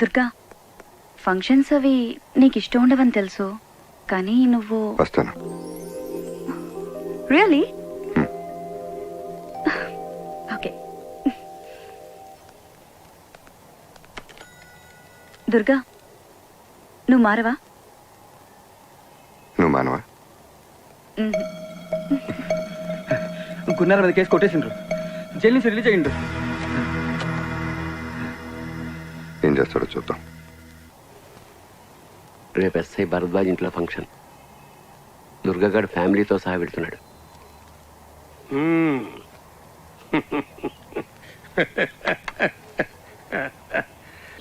Durga, functions అవి నీకు ఇష్టం ఉండవని తెలుసు, కానీ నువ్వు వస్తాను. రియలీ? ఓకే. దుర్గా, నువ్వు మారవా? నువ్వు మానవా? గున్నార మీద కేసు కొట్టేసిండ్రు, జైలు నుంచి రిలీజ్ అయ్యిండు. ఏం చేస్తాడో చూద్దాం. రేపు ఎస్ఐ భరద్వాజ్ ఇంట్లో ఫంక్షన్. దుర్గాగాడు ఫ్యామిలీతో సహా వెళ్తున్నాడు.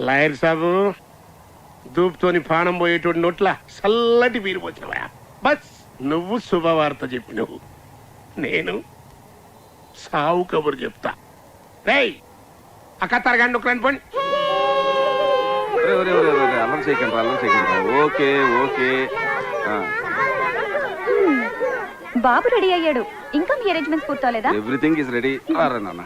లాయర్ సాబు, దూపుతోని పానం పోయేటోడి నోట్ల చల్లటి వీరు వచ్చినవా? బస్ నువ్వు శుభవార్త చెప్పినవు, నేను సావు కబురు చెప్తా. రేయ్ అక్క తరగండి ఒక రండి పండి. అల్లరి చేయకండి. Okay okay. బాబు రెడీ అయ్యాడు, ఇంకా మీ అరేంజ్మెంట్స్ పూర్తవలేదా? Everything is ready. నాన్న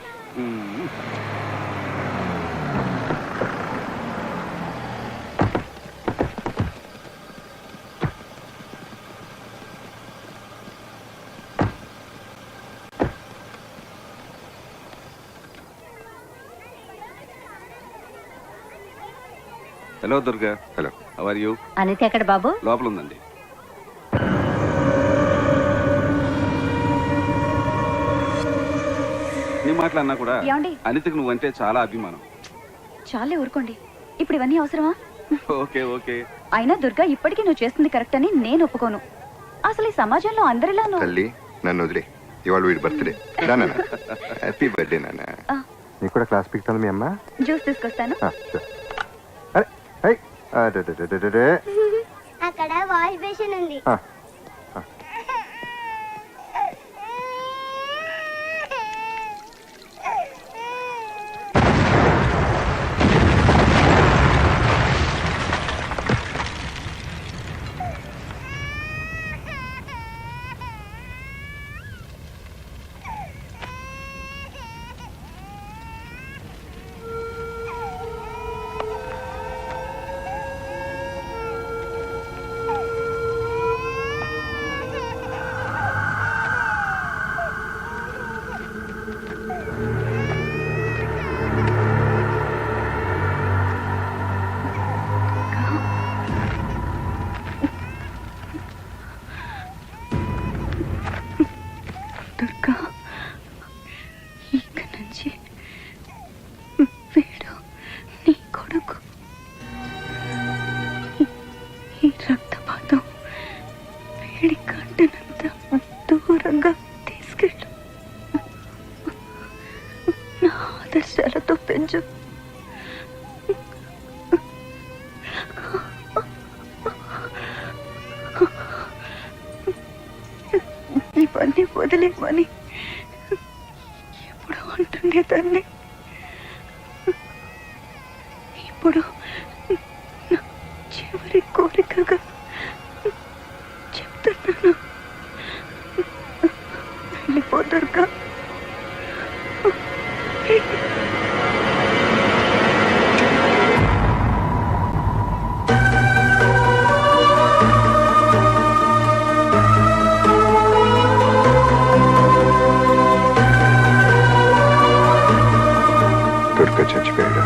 hello Durga. Hello. How are you? Anitha ఎక్కడ బాబు? లోపల ఉందండి. నీ మాటలన్నా కూడా ఏమండి? అనితకు నువ్వంటే చాలా అభిమానం. చాలే ఊరుకోండి, ఇప్పుడు ఇవన్నీ అవసరమా? Okay okay. అయినా దుర్గా, ఇప్పటికీ నువ్వు చేస్తుంది కరెక్ట్ అని నేను ఒప్పుకోను. అసలు ఈ సమాజంలో అందరిలా తల్లి నన్ను వదిలే, ఇవాళ వీడి బర్త్డే. హ్యాపీ బర్త్డే నాన్న. నీకు కూడా క్లాస్ పిక్తుంది మీ అమ్మ? జ్యూస్ తీసుకొస్తాను. అక్కడ వాష్ బేసిన్ ఉంది. దుర్గా, ఇక నుంచి వీడు నీ కొడుకు. ఈ రక్తపాతం వేడి కంటనంత దూరంగా తీసుకెళ్ళు. నా ఆదర్శాలతో పెంచు. ఇవన్నీ వదిలేమని ఎప్పుడు అంటుండేదాన్ని. ఇప్పుడు నా చివరి కోరికగా చెప్తున్నాను, వెళ్ళిపో దుర్గా. దుర్గా చచ్చిపోయాడు.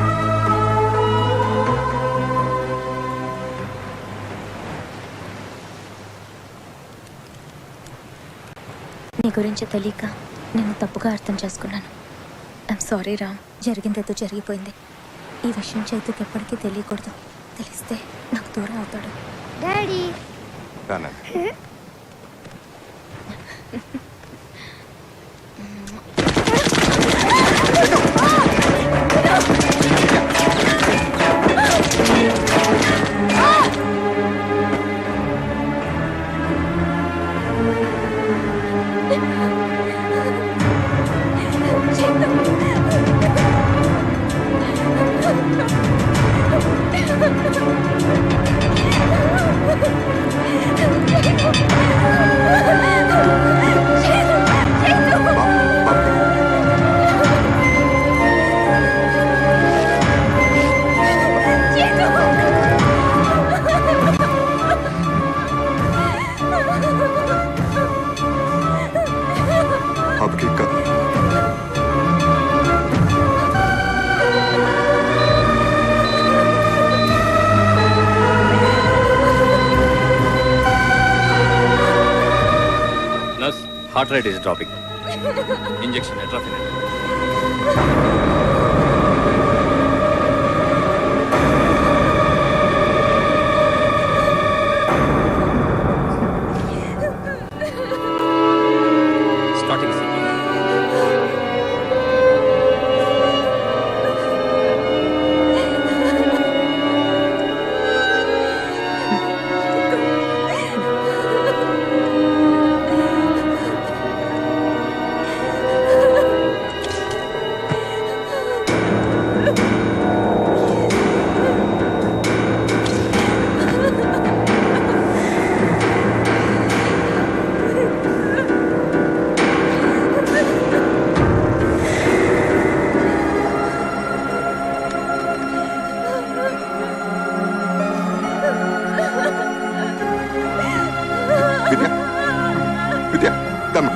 నీ గురించి తెలియక నేను తప్పుగా అర్థం చేసుకున్నాను. I'm sorry Ram. జరిగిందేదో జరిగిపోయింది. ఈ విషయం చైతుకి ఎప్పటికీ తెలియకూడదు. తెలిస్తే నాకు దూరం అవుతాడు. Daddy heart rate is dropping. Injection atropine. Starting signal. Vidya Vidya దమ్మ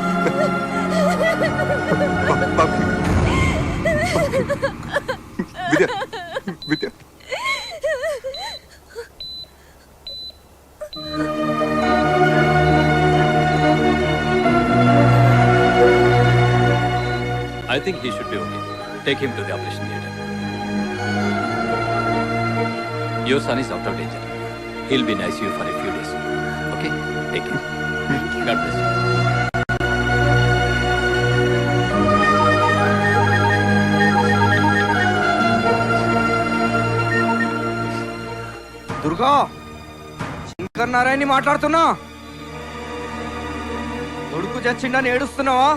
Vidya Vidya I think he should be okay. Take him to the operation theatre. Your son is out of danger. He'll be in ICU for a few days. Okay? Take him. God bless you. Durga, Shankar నారాయణని మాట్లాడుతున్నా. కొడుకు చచ్చిండని ఏడుస్తున్నావా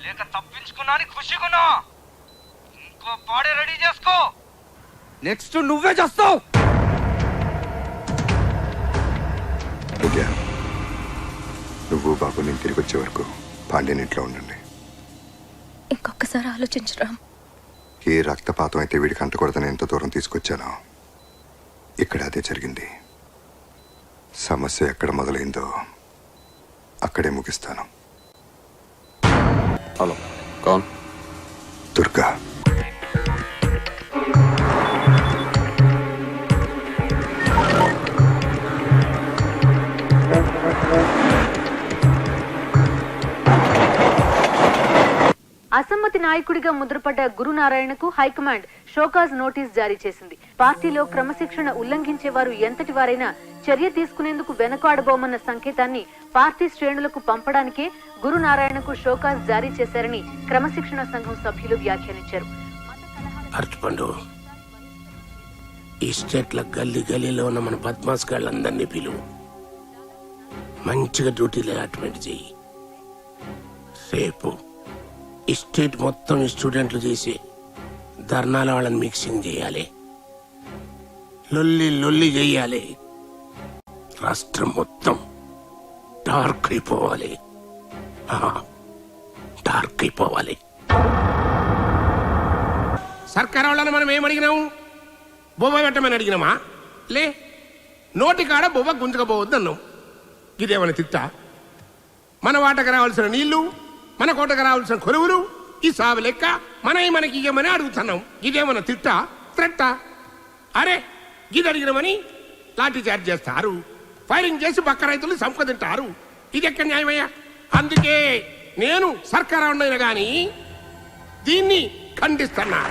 లేక తప్పించుకున్నా అని ఖుషిగున్నా? ఇంకో పాడే ready చేసుకో, next నువ్వే చేస్తావు. విద్య నువ్వు బాబు నేను తిరిగి వచ్చే వరకు పాండ్యన్ ఇంట్లో ఉండండి. ఇంకొకసారి ఆలోచించు రామ్. ఏ రక్తపాతం అయితే వీడికి అంటకూడదని ఎంత దూరం తీసుకొచ్చానో ఇక్కడ అదే జరిగింది. సమస్య ఎక్కడ మొదలైందో అక్కడే ముగిస్తాను. హలో, కౌన్? దుర్గా. అసమ్మతి నాయకుడిగా ముద్రపడ్డ గురునారాయణకు హైకమాండ్ షోకాజ్ నోటీస్ జారీ చేసింది. పార్టీలో క్రమశిక్షణ ఉల్లంఘించే వారు ఎంతటి వారైనా చర్య తీసుకునేందుకు వెనకాడబోమన్న సంకేతాన్ని పార్టీ శ్రేణులకు పంపడానికే గురునారాయణకు షోకాజ్ జారీ చేశారని క్రమశిక్షణ సంఘం సభ్యులు వ్యాఖ్యానించారు. అర్చుపండు, ఈ స్టేట్ల గల్లీ గల్లీలో ఉన్న మన బద్మాస్ గాళ్ళందరినీ పిలువు. మంచిగా డ్యూటీలు అలాట్మెంట్ చెయ్యి. రేపు ఈ స్టేట్ మొత్తం ఈ స్టూడెంట్లు చేసి ధర్నాల వాళ్ళని మిక్సింగ్ చేయాలి. లొల్లి లొల్లి చెయ్యాలి. రాష్ట్రం మొత్తం డార్క్ అయిపోవాలి. డార్క్ అయిపోవాలి. సర్కార్ వాళ్ళని మనం ఏమడిగినాము? బొవ్వ పెట్టమని అడిగినామా? లే, నోటి కాడ బొవ్వ గుంజకపోవద్దు అన్నాం. ఇదేమన్నా తిట్టా? మన వాటకు రావాల్సిన నీళ్లు, మన కోటకు రావాల్సిన కొలువులు, ఈ సాగు లెక్క మనకి ఇయ్యమని అడుగుతున్నాం. ఇదేమన్నా తిట్టా? త్రెట్టా? అరే, ఇది అడిగినామని లాఠీ చార్జ్ చేస్తారు, ఫైరింగ్ చేసి పక్క రైతులు సంపద తింటారు. ఇది ఎక్కడ న్యాయమయ్యా? అందుకే నేను సర్కార్ ఉండైనా గాని దీన్ని ఖండిస్తున్నా.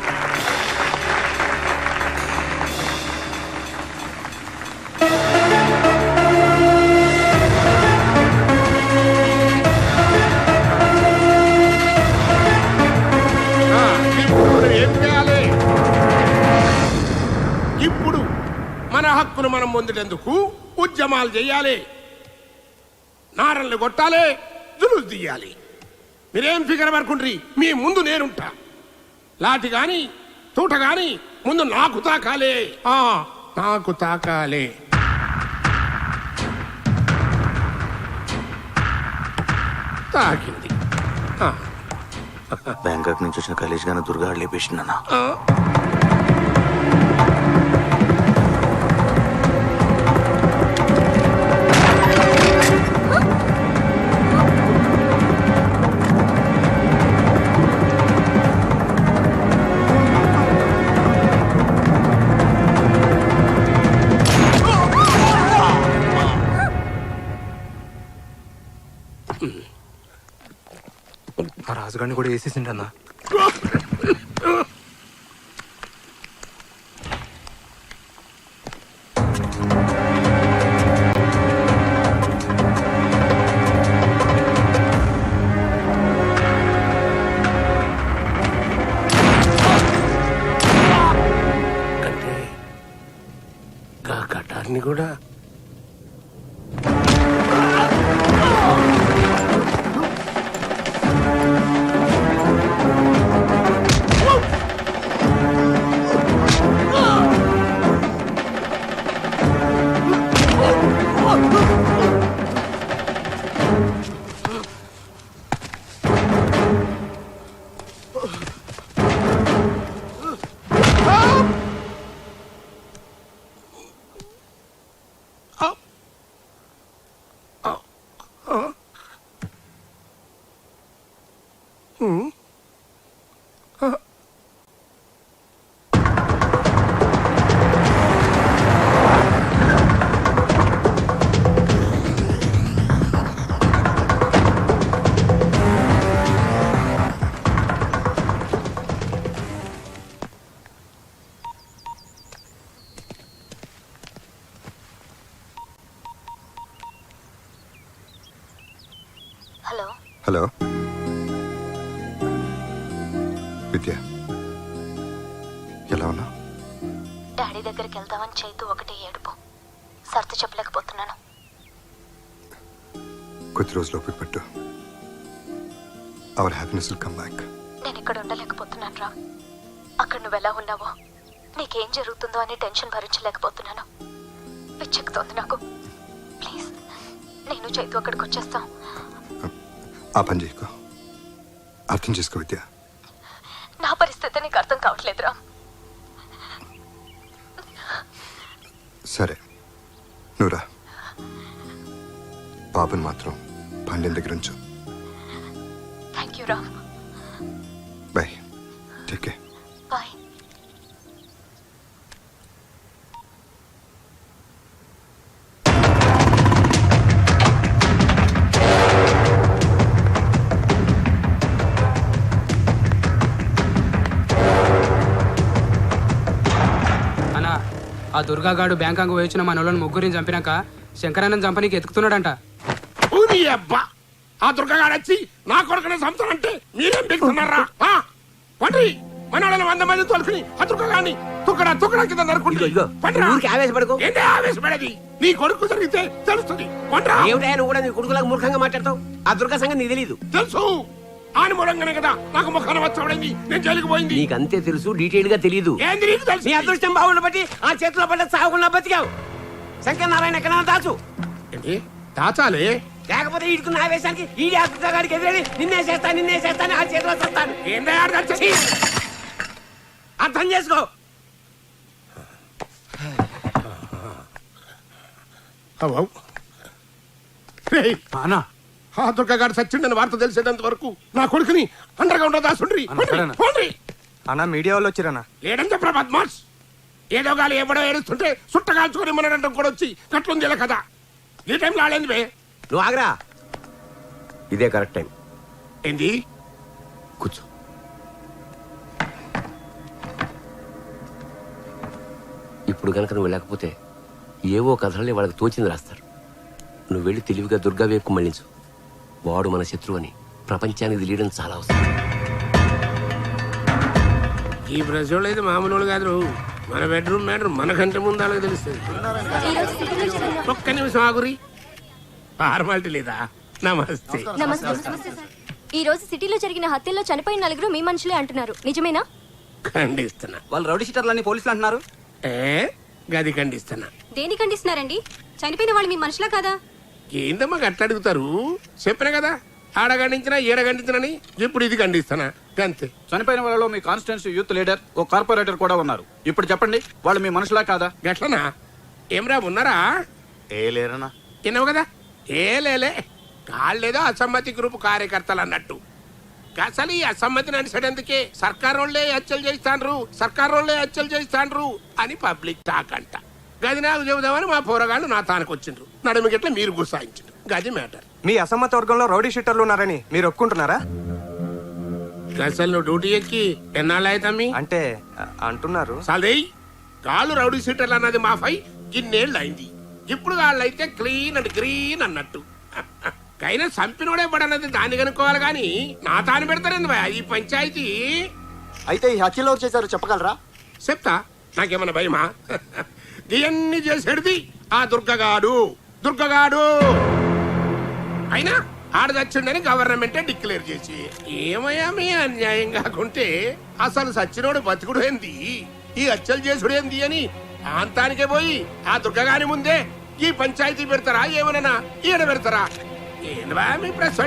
ఇప్పుడు మన హక్కును మనం పొందేందుకు ఉద్యమాలు చేయాలి, నారన్లు కొట్టాలి, జులుసు తీయాలి. మీరేం ఫిగర్ పడుకుంటారు? మీ ముందు నేనుంటా. లాఠి గాని తూట గాని ముందు నాకు తాకాలే, నాకు తాకాలే. తాకింది. బ్యాంకాక్ నుంచి వచ్చిన కలేజ్ గానే దుర్గా లేపేసిందన్నా. పోతుగాన్ని కూడా వేసేసిండన్నా. అంటే గా కటార్ని కూడా హలో హలో విద్య, ఎలా ఉన్నా? డాడీ దగ్గరికి వెళ్దామని చైతు ఒకటే ఏడుపు. సర్ది చెప్పలేకపోతున్నాను. కొద్ది రోజులు ఓపిక పట్టు. Our happiness will come back. నేను ఇక్కడ ఉండలేకపోతున్నాను రా. అక్కడ నువ్వు ఎలా ఉన్నావో, నీకేం జరుగుతుందో అని టెన్షన్ భరించలేకపోతున్నాను. పిచ్చెక్కుతోంది నాకు. ప్లీజ్, నేను చైతు అక్కడికి వచ్చేస్తాం. ఆ పని చేయకు. అర్థం చేసుకో విద్య. నా పరిస్థితి నీకు అర్థం కావట్లేదురా. సరే, నువ్వురా. బాబుని మాత్రం పాండ్యం దగ్గర ఉంచు. థ్యాంక్ యూ రా. బాయ్. Take care. బాయ్. ఆ దుర్గాగాడు బ్యాంకాంగ్ వచ్చిన మన వాళ్ళని ముగ్గురిని చంపినాక శంకరానంద్ చంపనీకి ఎత్తుకుతున్నాడంట. అబ్బా, ఆ దుర్గగాడు వచ్చి నా కొడుకునే చంపుతానంటే మీరేం బిగుతున్నారా? పండ్రి, మన వాళ్ళని 100 మంది తోలుకుని ఆ దుర్గగాడిని తుక్కడా తుక్కడా కింద నరుకుంటే ఆవేశపడకు. ఏంటి ఆవేశపడేది? నీ కొడుకు జరిగితే తెలుస్తుంది. ఏమిటా నువ్వు కూడా నీ కొడుకులకు మూర్ఖంగా మాట్లాడతావు? ఆ దుర్గా సంగతి నీకు తెలీదు. తెలుసు. ఆని మూలంగానే కదా నాకు ముఖాన వచ్చి నేను జైలుకి పోయింది. నీకు అంతే తెలుసు, డీటెయిల్ గా తెలీదు. ఏంది నీకు తెలుసు? నీ అదృష్టం బాగుండ బట్టి ఆ చేతిలో పడ్డ సాగుకుండా బతికావు. శంకర్ నారాయణ ఎక్కడైనా దాచు. ఏంటి దాచాలి? లేకపోతే ఈడుకున్న ఆవేశానికి ఈడి ఆ దుర్గాడికి ఎదురని నిన్నే చేస్తాను ఆ చేతిలో చస్తాను. ఏంటి అర్థం చేసుకో. ఆ దుర్గగాడు సచ్చిండని వార్త తెలిసేటంత వరకు నా కొడుకుని అండర్ గ్రౌండ్ లో దాసుండ్రి. అన్నా మీడియా వాళ్ళు వచ్చిరన్నా. లేడని చెప్పరా బద్మాష్. ఏదో గాలి ఎవడో ఏడుస్తుంటే సుట్ట కాల్చుకొని మనడం కూడా వచ్చి కట్లుంది ఇలా కదా. ఈ టైంలో ఆడేంది బే? నువ్వు ఆగరా, ఇదే కరెక్ట్ టైం. ఏంది? కూర్చో. ఇప్పుడు కనుక నువ్వు లేకపోతే ఏవో కథలని వాళ్ళకి తోచింది రాస్తారు. నువ్వు వెళ్ళి తెలివిగా దుర్గా వైపు మళ్ళించు. వాడు మన శత్రువు అని ప్రపంచానికి తెలియడం చాలా అవసరం. ఈ ప్రజలు అయితే మామూలు కాదు. మన బెడ్రూమ్ మ్యాటర్ మనకంటే ముందు అలాగే తెలుస్తుంది. ఒక్క నిమిషం ఆగురి. ఫార్మాలిటీ లేదా? నమస్తే. ఈ రోజు సిటీలో జరిగిన హత్యల్లో చనిపోయిన 4 మీ మనుషులే అంటున్నారు, నిజమేనా? ఖండిస్తున్నా. వాళ్ళు రౌడీ షీటర్లని పోలీసులు అంటున్నారు. గది ఖండిస్తున్నా. దేని ఖండిస్తున్నారండి? చనిపోయిన వాళ్ళు మీ మనుషులా కదా? ఏందమ్మా గట్ల అడుగుతారు? చెప్పినా కదా, ఆడ ఖండించినా ఈడ ఖండించినని. ఇప్పుడు ఇది ఖండిస్తానా అంతే. చనిపోయిన వాళ్ళలో మీ కాన్స్టిట్యూన్సీ యూత్ లీడర్, ఓ కార్పొరేటర్ కూడా ఉన్నారు. ఇప్పుడు చెప్పండి, వాళ్ళు మీ మనుషులా కాదా? గట్లనా? ఏమరా ఉన్నారా? ఏ లేరనా? విన్నావు కదా, ఏ లేలే. కాళ్ళేదో అసమ్మతి గ్రూప్ కార్యకర్తలు అన్నట్టు. అసలు ఈ అసమ్మతిని అనిసడేందుకే సర్కారోళ్లే హత్యలు చేస్తాండ్రు అని పబ్లిక్ టాక్ అంట. గది నాకు చెబుదామని మా పోరగాళ్ళు నా తానికి వచ్చిండ్రు. నడుము గిట్ల మీరు గుసాయించారు. గది మ్యాటర్. మీ అసమ్మత వర్గంలో రౌడీ షీటర్లు ఉన్నారని మీరు ఒప్పుకుంటున్నారా? అసలు నువ్వు డ్యూటీ ఎక్కి ఎన్నాళ్ళు అవుతామి అంటే అంటున్నారు సాలే కాళ్ళు రౌడీ సీటర్లు అన్నది మాఫై ఇన్నేళ్ళు అయింది. ఇప్పుడు వాళ్ళైతే క్లీన్ అండ్ గ్రీన్ అన్నట్టు. కైనా చంపినోడే పడన్నది దాన్ని కనుక్కోవాలి కానీ నా తాను పెడతారండి ఈ పంచాయతీ. అయితే ఈ హత్యలు ఎవరు చేశారు చెప్పగలరా? చెప్తా, నాకేమన్నా భయమా? ఇవన్నీ చేసేది ఆ దుర్గగాడు. అయినా ఆడదచ్చిండని గవర్నమెంటే డిక్లేర్ చేసి ఏమయ్యా మీ అన్యాయం కాకుంటే అసలు సచ్చినోడు బతుకుడు ఏంది, ఈ హత్యలు చేసుడు ఏంది అని ఆంతానికే పోయి ఆ దుర్గగాని ముందే ఈ పంచాయతీ పెడతారా ఏమన్నా ఈడ పెడతారా? ఏందా మీ ప్రశ్న?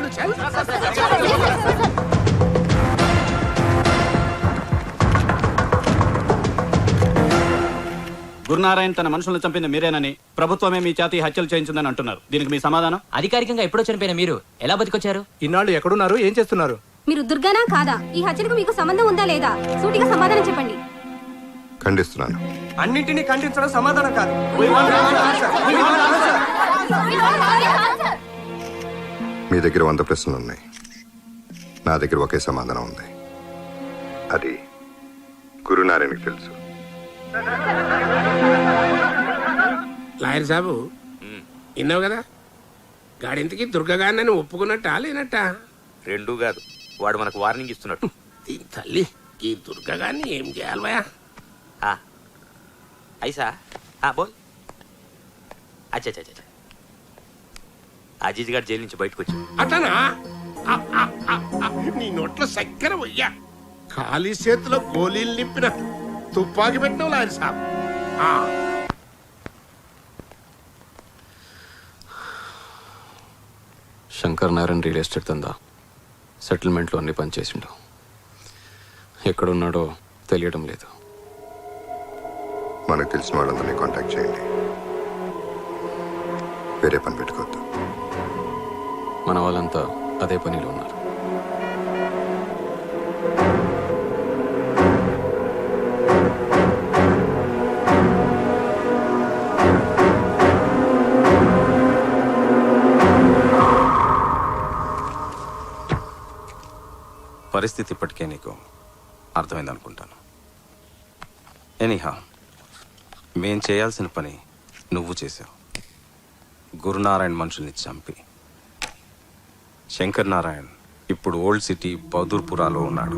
గురునారాయణ తన మనుషులను చంపింది మీరేనని, ప్రభుత్వమే మీ చేతి హత్యలు చేయించిందని అంటున్నారు. దీనికి మీ సమాధానం? అధికారికంగా ఎప్పుడో చనిపోయిన మీరు ఎలా బతికొచ్చారు? ఇన్నాళ్ళు ఎక్కడున్నారు, ఏం చేస్తున్నారు? మీరు దుర్గానా కాదా? ఈ హత్యకు మీకు సంబంధం ఉందా లేదా? సూటిగా సమాధానం చెప్పండి. ఖండిస్తున్నాను. అన్నింటినీ ఖండించడం సమాధానం కాదు. మీ దగ్గర 100 ప్రశ్నలు ఉన్నాయి, నా దగ్గర ఒకే సమాధానం ఉంది. అది గురునారాయణకి తెలుసు. లాయర్ సాబు విన్నావు కదా, గాడింతకి దుర్గగాన్ని ఒప్పుకున్నట్టా లేనట్టా? రెండూ కాదు, వాడు మనకు వార్నింగ్ ఇస్తున్నట్టు. దీని తల్లి ఈ దుర్గగాన్ని ఏం చేయాలి భయా? ఐసా బోల్. అచ్చా అజీజ్ గారు జైలు నుంచి బయటకు వచ్చి అతనా? నీ నోట్లో చక్కెర పోయ్యా, ఖాళీ చేతిలో గోళీలు నింపిన తుపాకి పెట్టినావు లాయర్ సాబ్. శంకర్ నారాయణ రియల్ ఎస్టేట్ దందా సెటిల్మెంట్లో అన్ని పనిచేసిండు. ఎక్కడున్నాడో తెలియడం లేదు. మనకు తెలిసిన వాళ్ళందరినీ కాంటాక్ట్ చేయండి, వేరే పని పెట్టుకోవద్దు. మన వాళ్ళంతా అదే పనిలో ఉన్నారు. పరిస్థితి ఇప్పటికే నీకు అర్థమైంది అనుకుంటాను. ఎనీహా, మేం చేయాల్సిన పని నువ్వు చేసావు. గురునారాయణ మనుషుల్ని చంపి శంకర్ నారాయణ్ ఇప్పుడు ఓల్డ్ సిటీ బహదూర్పురాలో ఉన్నాడు.